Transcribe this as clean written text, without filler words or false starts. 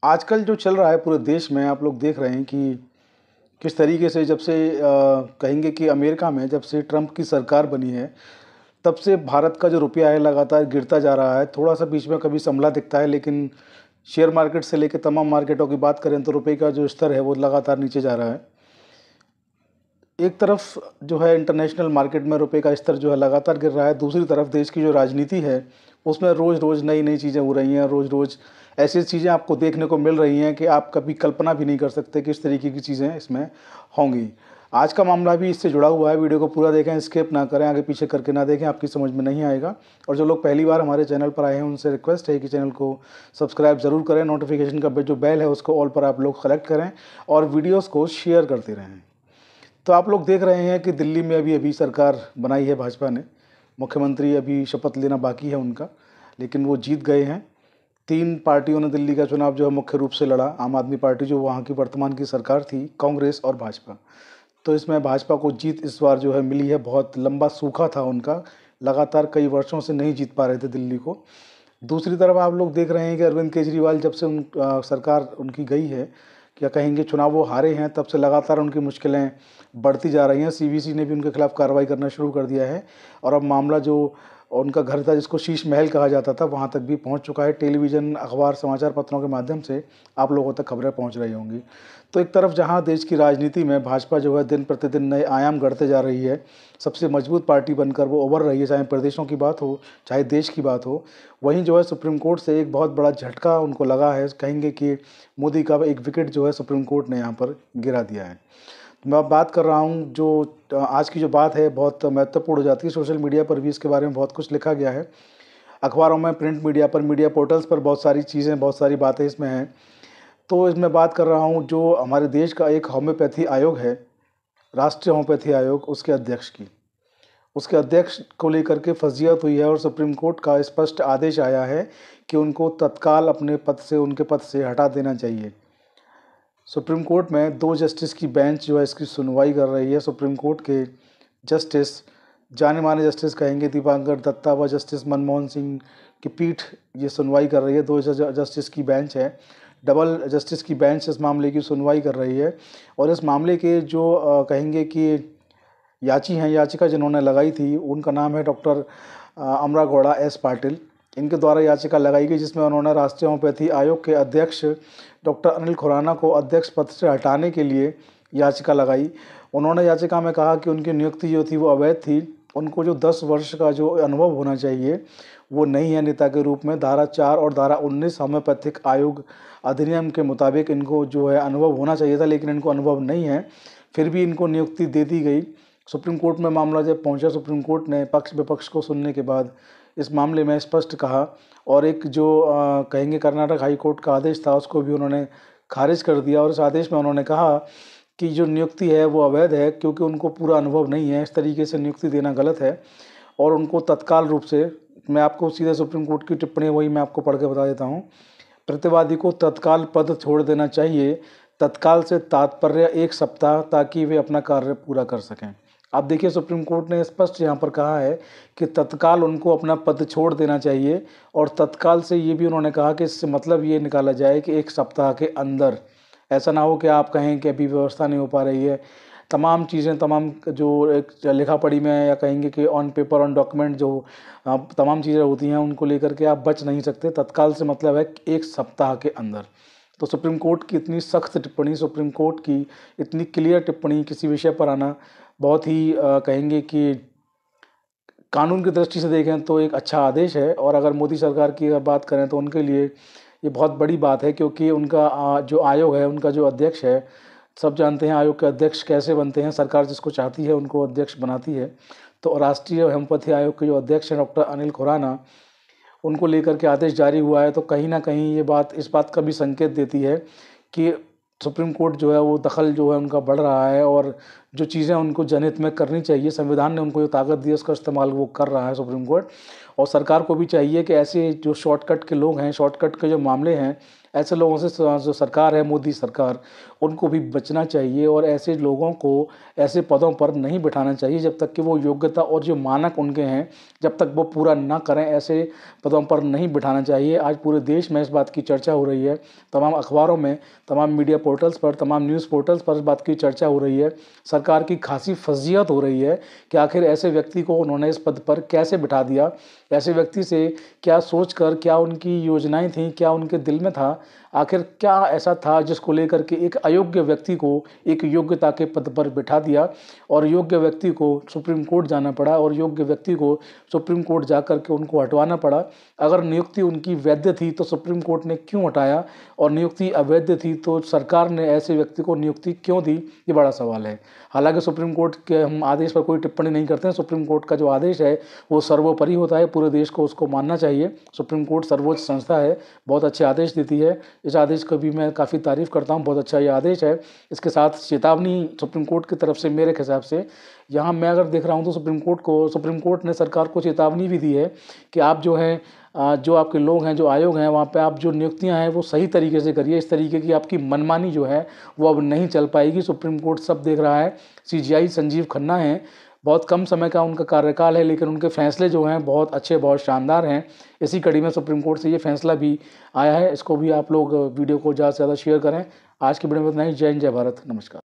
आजकल जो चल रहा है पूरे देश में आप लोग देख रहे हैं कि किस तरीके से जब से कहेंगे कि अमेरिका में जब से ट्रंप की सरकार बनी है, तब से भारत का जो रुपया है लगातार गिरता जा रहा है। थोड़ा-सा बीच में कभी संभला दिखता है, लेकिन शेयर मार्केट से लेके तमाम मार्केटों की बात करें तो रुपए का जो स्तर है वो लगातार नीचे जा रहा है। एक तरफ जो है इंटरनेशनल मार्केट में रुपए का स्तर जो है लगातार गिर रहा है, दूसरी तरफ देश की जो राजनीति है, उसमें रोज़-रोज़ नई-नई चीज़ें हो रही हैं, रोज़-रोज़ ऐसी चीज़ें आपको देखने को मिल रही हैं कि आप कभी कल्पना भी नहीं कर सकते किस तरीके की चीज़ें इसमें होंगी। आज का मामला भी इससे जुड़ा हुआ है, वीडियो को पूरा देखें, स्किप ना करें, आगे-पीछे करके ना देखें, आपकी समझ में नहीं आएगा। और जो लोग पहली बार हमारे चैनल पर आए हैं, उनसे रिक्वेस्ट है कि चैनल को सब्सक्राइब ज़रूर करें, नोटिफ़िकेशन का जो बेल है उसको ऑल पर आप लोग सेलेक्ट करें और वीडियोज़ को शेयर करते रहें। तो आप लोग देख रहे हैं कि दिल्ली में अभी-अभी सरकार बनाई है भाजपा ने। मुख्यमंत्री अभी शपथ लेना बाकी है उनका, लेकिन वो जीत गए हैं। 3 पार्टियों ने दिल्ली का चुनाव जो है मुख्य रूप से लड़ा। आम आदमी पार्टी जो वहाँ की वर्तमान की सरकार थी, कांग्रेस और भाजपा। तो इसमें भाजपा को जीत इस बार जो है मिली है। बहुत लंबा सूखा था उनका, लगातार कई वर्षों से नहीं जीत पा रहे थे दिल्ली को। दूसरी तरफ आप लोग देख रहे हैं कि अरविंद केजरीवाल जब से सरकार उनकी गई है, क्या कहेंगे, चुनाव वो हारे हैं, तब से लगातार उनकी मुश्किलें बढ़ती जा रही हैं। सीवीसी ने भी उनके खिलाफ कार्रवाई करना शुरू कर दिया है और अब मामला जो उनका घर था, जिसको शीश महल कहा जाता था, वहाँ तक भी पहुँच चुका है। टेलीविज़न, अखबार, समाचार पत्रों के माध्यम से आप लोगों तक खबरें पहुँच रही होंगी। तो एक तरफ जहाँ देश की राजनीति में भाजपा जो है दिन प्रतिदिन नए आयाम गढ़ते जा रही है, सबसे मजबूत पार्टी बनकर वो उभर रही है, चाहे प्रदेशों की बात हो, चाहे देश की बात हो। वहीं जो है सुप्रीम कोर्ट से एक बहुत बड़ा झटका उनको लगा है। कहेंगे कि मोदी का एक विकेट जो है सुप्रीम कोर्ट ने यहाँ पर गिरा दिया है। मैं अब बात कर रहा हूँ जो आज की जो बात है बहुत महत्वपूर्ण हो जाती है। सोशल मीडिया पर भी इसके बारे में बहुत कुछ लिखा गया है। अखबारों में, प्रिंट मीडिया पर, मीडिया पोर्टल्स पर बहुत सारी चीज़ें, बहुत सारी बातें इसमें हैं। तो इसमें बात कर रहा हूँ जो हमारे देश का एक होम्योपैथी आयोग है, राष्ट्रीय होम्योपैथी आयोग, उसके अध्यक्ष की। उसके अध्यक्ष को लेकर के फजीहत हुई है और सुप्रीम कोर्ट का स्पष्ट आदेश आया है कि उनको तत्काल अपने पद से, उनके पद से हटा देना चाहिए। सुप्रीम कोर्ट में 2 जस्टिस की बेंच जो है इसकी सुनवाई कर रही है। सुप्रीम कोर्ट के जस्टिस, जाने-माने जस्टिस कहेंगे, दीपांकर दत्ता व जस्टिस मनमोहन सिंह की पीठ ये सुनवाई कर रही है। 2 जस्टिस की बेंच है, डबल जस्टिस की बेंच इस मामले की सुनवाई कर रही है। और इस मामले के जो कहेंगे कि याचिका जिन्होंने लगाई थी, उनका नाम है डॉक्टर अमरा गौड़ा एस पाटिल। इनके द्वारा याचिका लगाई गई, जिसमें उन्होंने राष्ट्रीय होम्योपैथी आयोग के अध्यक्ष डॉक्टर अनिल खुराना को अध्यक्ष पद से हटाने के लिए याचिका लगाई। उन्होंने याचिका में कहा कि उनकी नियुक्ति जो थी वो अवैध थी। उनको जो 10 वर्ष का जो अनुभव होना चाहिए वो नहीं है नेता के रूप में। धारा 4 और धारा 19 होम्योपैथिक आयोग अधिनियम के मुताबिक इनको जो है अनुभव होना चाहिए था, लेकिन इनको अनुभव नहीं है, फिर भी इनको नियुक्ति दे दी गई। सुप्रीम कोर्ट में मामला जब पहुंचा, सुप्रीम कोर्ट ने पक्ष विपक्ष को सुनने के बाद इस मामले में स्पष्ट कहा और एक जो कहेंगे कर्नाटक हाई कोर्ट का आदेश था उसको भी उन्होंने खारिज कर दिया। और इस आदेश में उन्होंने कहा कि जो नियुक्ति है वो अवैध है, क्योंकि उनको पूरा अनुभव नहीं है। इस तरीके से नियुक्ति देना गलत है और उनको तत्काल रूप से, मैं आपको सीधे सुप्रीम कोर्ट की टिप्पणी वही मैं आपको पढ़ के बता देता हूँ। प्रतिवादी को तत्काल पद छोड़ देना चाहिए। तत्काल से तात्पर्य 1 सप्ताह, ताकि वे अपना कार्य पूरा कर सकें। आप देखिए, सुप्रीम कोर्ट ने स्पष्ट यहाँ पर कहा है कि तत्काल उनको अपना पद छोड़ देना चाहिए। और तत्काल से ये भी उन्होंने कहा कि इससे मतलब ये निकाला जाए कि 1 सप्ताह के अंदर। ऐसा ना हो कि आप कहें कि अभी व्यवस्था नहीं हो पा रही है। तमाम चीज़ें, तमाम जो एक लिखा पढ़ी में, या कहेंगे कि ऑन पेपर, ऑन डॉक्यूमेंट जो तमाम चीज़ें होती हैं, उनको लेकर के आप बच नहीं सकते। तत्काल से मतलब है 1 सप्ताह के अंदर। तो सुप्रीम कोर्ट की इतनी सख्त टिप्पणी, सुप्रीम कोर्ट की इतनी क्लियर टिप्पणी किसी विषय पर आना बहुत ही कहेंगे कि कानून की दृष्टि से देखें तो एक अच्छा आदेश है। और अगर मोदी सरकार की अगर बात करें तो उनके लिए ये बहुत बड़ी बात है, क्योंकि उनका जो आयोग है, उनका जो अध्यक्ष है, सब जानते हैं आयोग के अध्यक्ष कैसे बनते हैं। सरकार जिसको चाहती है उनको अध्यक्ष बनाती है। तो राष्ट्रीय होम्योपैथी आयोग के जो अध्यक्ष हैं डॉक्टर अनिल खुराना, उनको लेकर के आदेश जारी हुआ है। तो कहीं ना कहीं ये बात इस बात का भी संकेत देती है कि सुप्रीम कोर्ट जो है वो दखल जो है उनका बढ़ रहा है और जो चीज़ें उनको जनहित में करनी चाहिए, संविधान ने उनको जो ताकत दी है उसका इस्तेमाल वो कर रहा है सुप्रीम कोर्ट। और सरकार को भी चाहिए कि ऐसे जो शॉर्टकट के लोग हैं, शॉर्टकट के जो मामले हैं, ऐसे लोगों से जो सरकार है, मोदी सरकार, उनको भी बचना चाहिए और ऐसे लोगों को ऐसे पदों पर नहीं बिठाना चाहिए जब तक कि वो योग्यता और जो मानक उनके हैं जब तक वो पूरा ना करें, ऐसे पदों पर नहीं बिठाना चाहिए। आज पूरे देश में इस बात की चर्चा हो रही है, तमाम अखबारों में, तमाम मीडिया पोर्टल्स पर, तमाम न्यूज़ पोर्टल्स पर इस बात की चर्चा हो रही है। सरकार की खासी फजीहत हो रही है कि आखिर ऐसे व्यक्ति को उन्होंने इस पद पर कैसे बिठा दिया, ऐसे व्यक्ति से क्या सोचकर, क्या उनकी योजनाएं थीं, क्या उनके दिल में था, आखिर क्या ऐसा था जिसको लेकर के एक अयोग्य व्यक्ति को एक योग्यता के पद पर बिठा दिया और योग्य व्यक्ति को सुप्रीम कोर्ट जाना पड़ा और योग्य व्यक्ति को सुप्रीम कोर्ट जाकर के उनको हटवाना पड़ा। अगर नियुक्ति उनकी वैध थी तो सुप्रीम कोर्ट ने क्यों हटाया, और नियुक्ति अवैध थी तो सरकार ने ऐसे व्यक्ति को नियुक्ति क्यों दी, ये बड़ा सवाल है। हालांकि सुप्रीम कोर्ट के हम आदेश पर कोई टिप्पणी नहीं करते हैं। सुप्रीम कोर्ट का जो आदेश है वो सर्वोपरि होता है, पूरे देश को उसको मानना चाहिए। सुप्रीम कोर्ट सर्वोच्च संस्था है, बहुत अच्छे आदेश देती है। इस आदेश को भी मैं काफ़ी तारीफ़ करता हूँ, बहुत अच्छा ये आदेश है। इसके साथ चेतावनी सुप्रीम कोर्ट की तरफ से मेरे हिसाब से यहाँ मैं अगर देख रहा हूँ तो सुप्रीम कोर्ट ने सरकार को चेतावनी भी दी है कि आप जो है जो आपके लोग हैं, जो आयोग हैं, वहाँ पे आप जो नियुक्तियाँ हैं वो सही तरीके से करिए। इस तरीके की आपकी मनमानी जो है वो अब नहीं चल पाएगी। सुप्रीम कोर्ट सब देख रहा है। सीजीआई संजीव खन्ना हैं, बहुत कम समय का उनका कार्यकाल है, लेकिन उनके फैसले जो हैं बहुत अच्छे, बहुत शानदार हैं। इसी कड़ी में सुप्रीम कोर्ट से ये फैसला भी आया है। इसको भी आप लोग वीडियो को ज़्यादा से ज़्यादा शेयर करें। आज की वीडियो में इतना ही। जय हिंद, जय भारत, नमस्कार।